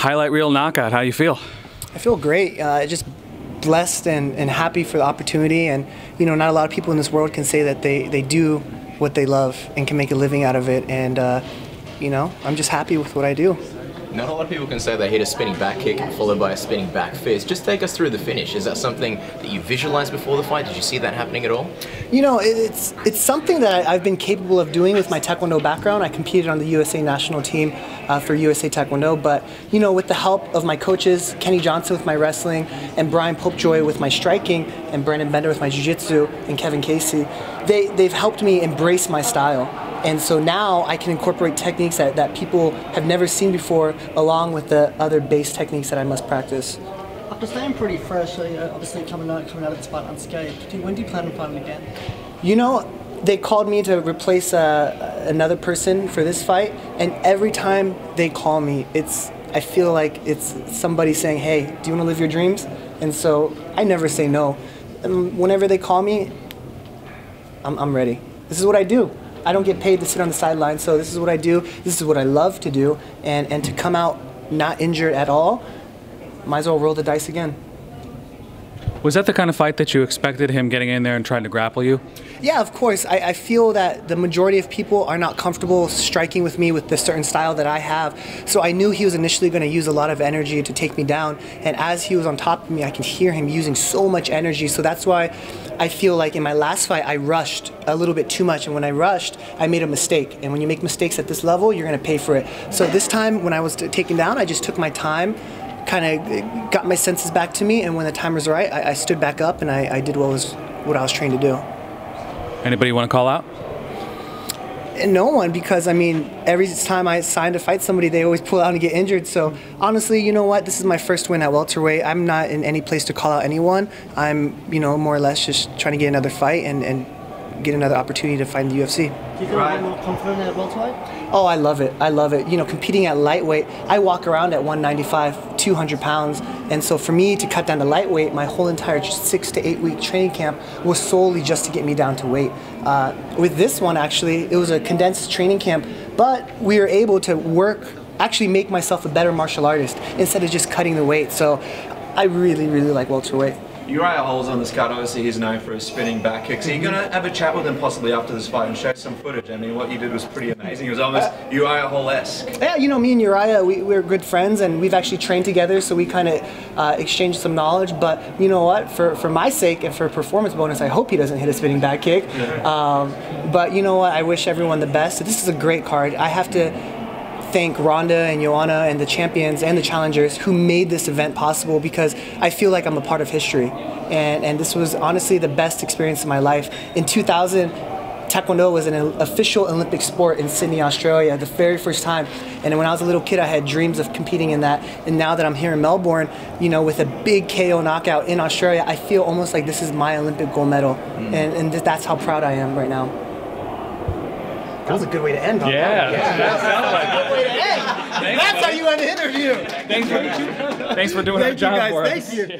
highlight reel knockout. How you feel? I feel great. Just blessed and happy for the opportunity. And you know, not a lot of people in this world can say that they do what they love and can make a living out of it. And you know, I'm just happy with what I do. Not a lot of people can say they hit a spinning back kick followed by a spinning back fist. Just take us through the finish. Is that something that you visualized before the fight? Did you see that happening at all? You know, it's something that I've been capable of doing with my Taekwondo background. I competed on the USA national team for USA Taekwondo, but you know, with the help of my coaches, Kenny Johnson with my wrestling, and Brian Popejoy with my striking, and Brandon Bender with my jiu-jitsu, and Kevin Casey, they've helped me embrace my style. And so now I can incorporate techniques that people have never seen before, along with the other base techniques that I must practice. After staying pretty fresh, obviously coming out of the spot unscathed, when do you plan on fighting again? You know, they called me to replace another person for this fight, and every time they call me, I feel like it's somebody saying, "Hey, do you want to live your dreams?" And so I never say no. And whenever they call me, I'm ready. This is what I do. I don't get paid to sit on the sidelines, so this is what I do. This is what I love to do, and to come out not injured at all, might as well roll the dice again. Was that the kind of fight that you expected, him getting in there and trying to grapple you? Yeah, of course. I feel that the majority of people are not comfortable striking with me with the certain style that I have. So I knew he was initially going to use a lot of energy to take me down. And as he was on top of me, I can hear him using so much energy. So that's why I feel like in my last fight, I rushed a little bit too much. And when I rushed, I made a mistake. And when you make mistakes at this level, you're going to pay for it. So this time, when I was taken down, I just took my time, kind of got my senses back to me, and when the time was right, I stood back up and I did what I was trained to do. Anybody you want to call out? And no one, because I mean, every time I sign to fight somebody, they always pull out and get injured. So honestly, you know what? This is my first win at welterweight. I'm not in any place to call out anyone. I'm, you know, more or less just trying to get another fight and get another opportunity to fight in the UFC. Do you feel a bit more confident at welterweight? Oh, I love it. I love it. You know, competing at lightweight, I walk around at 195, 200 pounds. And so for me to cut down to lightweight, my whole entire 6 to 8 week training camp was solely just to get me down to weight. With this one, actually, it was a condensed training camp, but we were able to actually make myself a better martial artist instead of just cutting the weight. So I really, really like welterweight. Uriah Hall's on this card. Obviously, he's known for his spinning back kicks. Are you going to have a chat with him possibly after this fight and show some footage? I mean, what you did was pretty amazing. It was almost Uriah Hall-esque. Yeah, you know, me and Uriah, we're good friends, and we've actually trained together, so we kind of exchanged some knowledge. But you know what? For my sake and for a performance bonus, I hope he doesn't hit a spinning back kick. But you know what? I wish everyone the best. This is a great card. I have to thank Rhonda and Joanna and the champions and the challengers who made this event possible, because I feel like I'm a part of history. And this was honestly the best experience of my life. In 2000, Taekwondo was an official Olympic sport in Sydney, Australia, the very first time. And when I was a little kid, I had dreams of competing in that. And now that I'm here in Melbourne, you know, with a big KO knockout in Australia, I feel almost like this is my Olympic gold medal. And that's how proud I am right now. That was a good way to end on that. That's a good way to end. That's how you end an interview. Thanks for doing our job for us. Thank you.